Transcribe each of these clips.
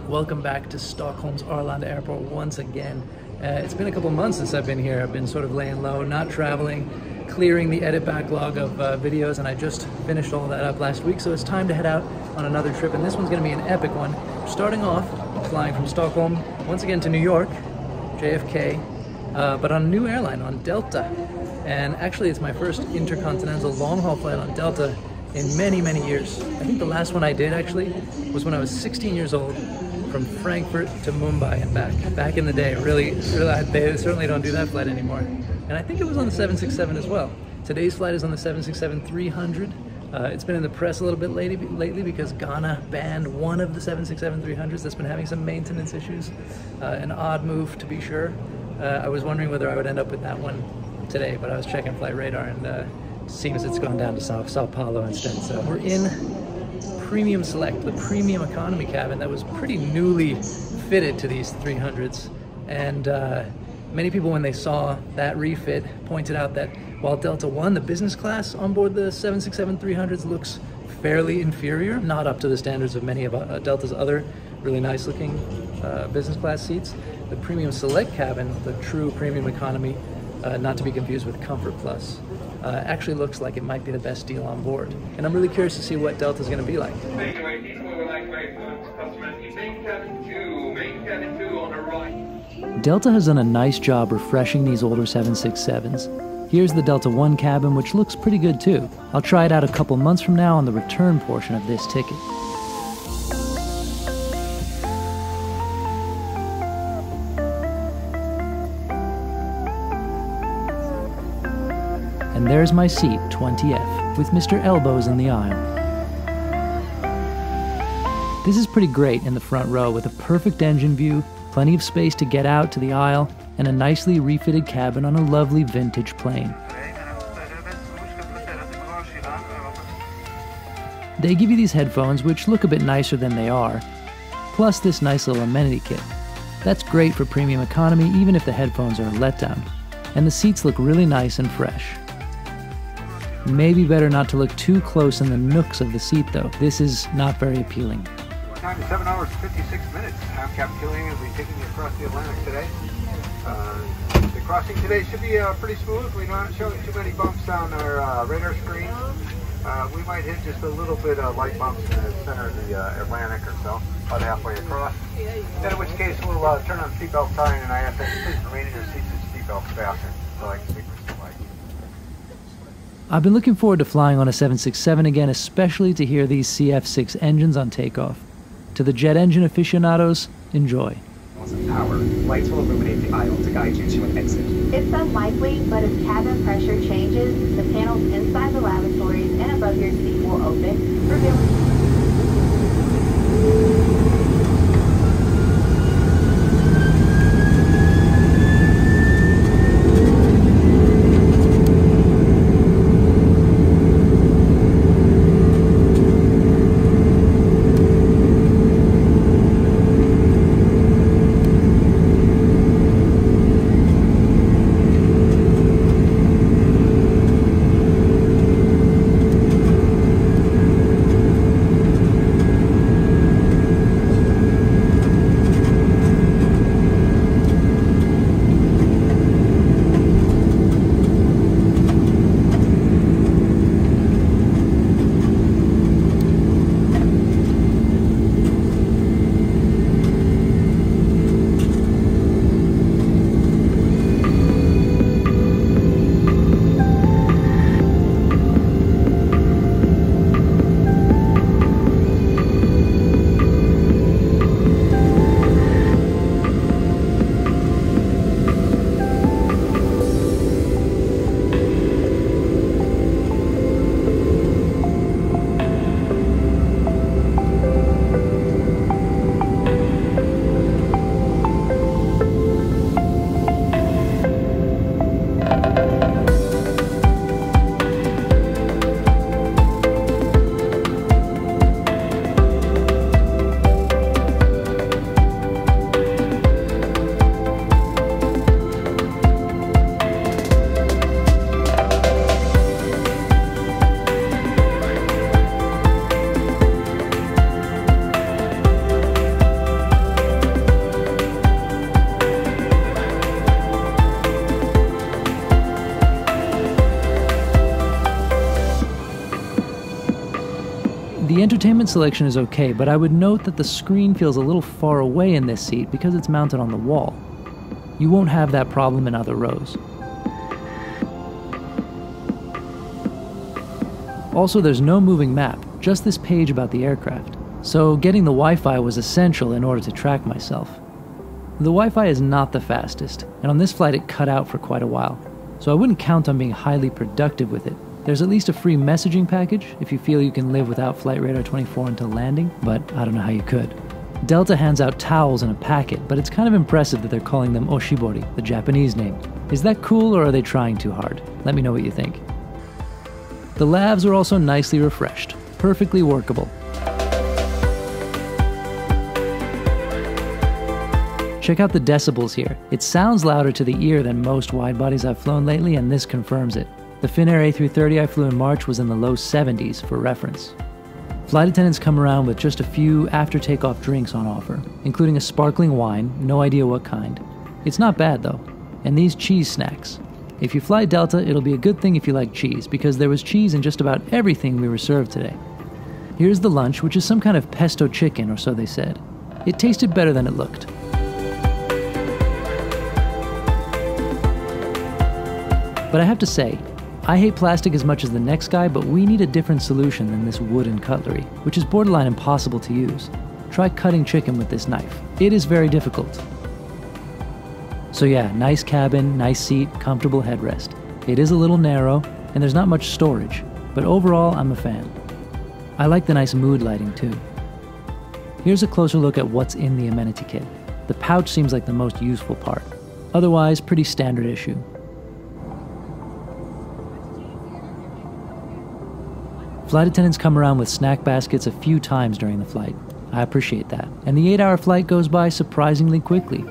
Welcome back to Stockholm's Arlanda airport once again. It's been a couple months since I've been here. I've been sort of laying low, not traveling, clearing the edit backlog of videos, and I just finished all that up last week, so it's time to head out on another trip, and this one's going to be an epic one. Starting off, flying from Stockholm once again to New York, JFK, but on a new airline, on Delta. And actually it's my first intercontinental long-haul flight on Delta in many, many years. I think the last one I did actually was when I was 16 years old, from Frankfurt to Mumbai and back in the day. Really, they certainly don't do that flight anymore. And I think it was on the 767 as well. Today's flight is on the 767-300. It's been in the press a little bit lately because Ghana banned one of the 767-300s that's been having some maintenance issues. An odd move, to be sure. I was wondering whether I would end up with that one today, but I was checking flight radar, and it seems it's gone down to Sao Paulo instead. So we're in Premium Select, the premium economy cabin that was pretty newly fitted to these 300s. And many people, when they saw that refit, pointed out that while Delta One, the business class on board the 767-300s, looks fairly inferior, not up to the standards of many of Delta's other really nice looking business class seats, the Premium Select cabin, the true premium economy, not to be confused with Comfort Plus, actually looks like it might be the best deal on board. And I'm really curious to see what Delta's going to be like. Delta has done a nice job refreshing these older 767s. Here's the Delta One cabin, which looks pretty good too. I'll try it out a couple months from now on the return portion of this ticket. And there's my seat, 20F, with Mr. Elbows in the aisle. This is pretty great in the front row with a perfect engine view, plenty of space to get out to the aisle, and a nicely refitted cabin on a lovely vintage plane. They give you these headphones which look a bit nicer than they are, plus this nice little amenity kit. That's great for premium economy even if the headphones are a letdown. And the seats look really nice and fresh. Maybe better not to look too close in the nooks of the seat though. This is not very appealing. Time is 7 hours and 56 minutes. I'm Captain Killian and we'll be taking you across the Atlantic today. The crossing today should be pretty smooth. We're not showing too many bumps on our radar screen. We might hit just a little bit of light bumps in the center of the Atlantic or so, about halfway across. Then in which case we'll turn on seatbelt sign, and I have to please remain in your seats and seatbelt fastened so I can speak for some light. I've been looking forward to flying on a 767 again, especially to hear these CF6 engines on takeoff. To the jet engine aficionados, enjoy. Power. Lights will illuminate the aisle to guide you to an exit. It's unlikely, but as cabin pressure changes, the panels inside the lavatories and above your seat will open, revealing The entertainment selection is okay, but I would note that the screen feels a little far away in this seat because it's mounted on the wall. You won't have that problem in other rows. Also, there's no moving map, just this page about the aircraft. So getting the Wi-Fi was essential in order to track myself. The Wi-Fi is not the fastest, and on this flight it cut out for quite a while. So I wouldn't count on being highly productive with it. There's at least a free messaging package if you feel you can live without Flight Radar 24 until landing, but I don't know how you could. Delta hands out towels in a packet, but it's kind of impressive that they're calling them Oshibori, the Japanese name. Is that cool, or are they trying too hard? Let me know what you think. The lavs are also nicely refreshed, perfectly workable. Check out the decibels here. It sounds louder to the ear than most wide-bodies I've flown lately, and this confirms it. The Finnair A330 I flew in March was in the low 70s, for reference. Flight attendants come around with just a few after-takeoff drinks on offer, including a sparkling wine, no idea what kind. It's not bad though. And these cheese snacks. If you fly Delta, it'll be a good thing if you like cheese, because there was cheese in just about everything we were served today. Here's the lunch, which is some kind of pesto chicken, or so they said. It tasted better than it looked. But I have to say, I hate plastic as much as the next guy, but we need a different solution than this wooden cutlery, which is borderline impossible to use. Try cutting chicken with this knife. It is very difficult. So yeah, nice cabin, nice seat, comfortable headrest. It is a little narrow, and there's not much storage, but overall I'm a fan. I like the nice mood lighting too. Here's a closer look at what's in the amenity kit. The pouch seems like the most useful part. Otherwise, pretty standard issue. Flight attendants come around with snack baskets a few times during the flight. I appreciate that. And the 8-hour flight goes by surprisingly quickly.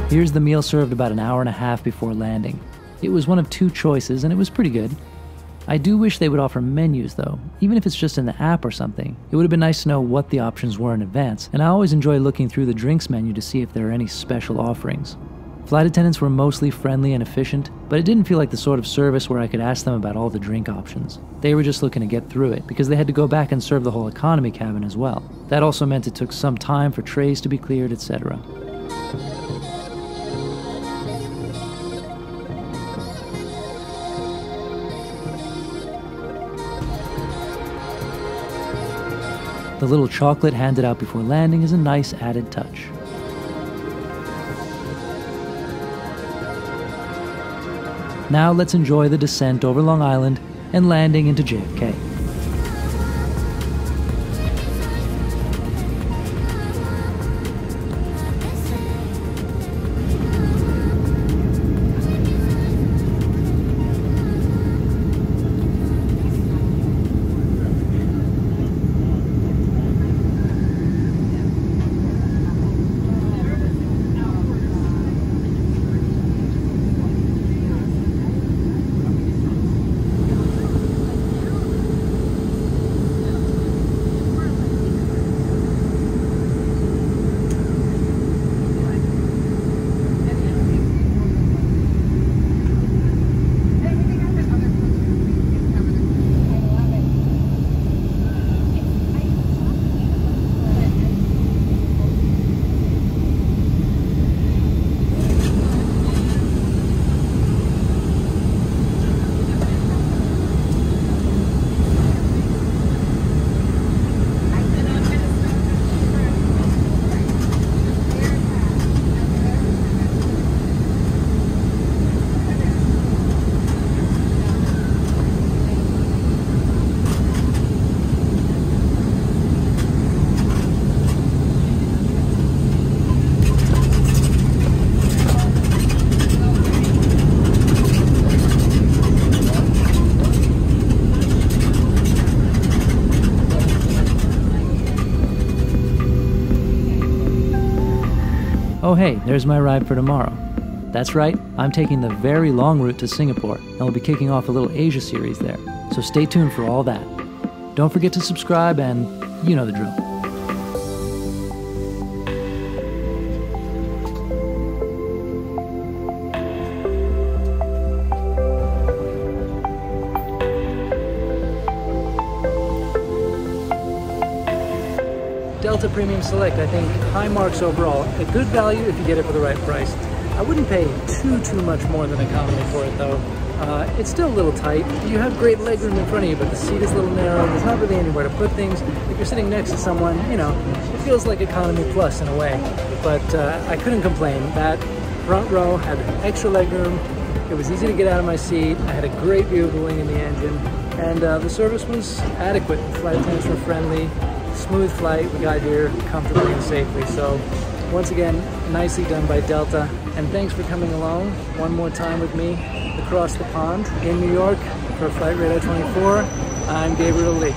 Here's the meal served about an hour and a half before landing. It was one of two choices, and it was pretty good. I do wish they would offer menus though, even if it's just in the app or something. It would have been nice to know what the options were in advance, and I always enjoy looking through the drinks menu to see if there are any special offerings. Flight attendants were mostly friendly and efficient, but it didn't feel like the sort of service where I could ask them about all the drink options. They were just looking to get through it, because they had to go back and serve the whole economy cabin as well. That also meant it took some time for trays to be cleared, etc. The little chocolate handed out before landing is a nice added touch. Now let's enjoy the descent over Long Island and landing into JFK. Oh hey, there's my ride for tomorrow. That's right, I'm taking the very long route to Singapore, and we'll be kicking off a little Asia series there, so stay tuned for all that. Don't forget to subscribe, and you know the drill. Delta Premium Select, I think high marks overall. A good value if you get it for the right price. I wouldn't pay too much more than economy for it though. It's still a little tight. You have great legroom in front of you, but the seat is a little narrow. There's not really anywhere to put things. If you're sitting next to someone, you know, it feels like economy plus in a way. But I couldn't complain. That front row had extra legroom. It was easy to get out of my seat. I had a great view of the wing and the engine. And the service was adequate. The flight attendants were friendly. Smooth flight. We got here comfortably and safely. So once again, nicely done by Delta. And thanks for coming along one more time with me across the pond in New York for Flight Radar 24. I'm Gabriel Lee.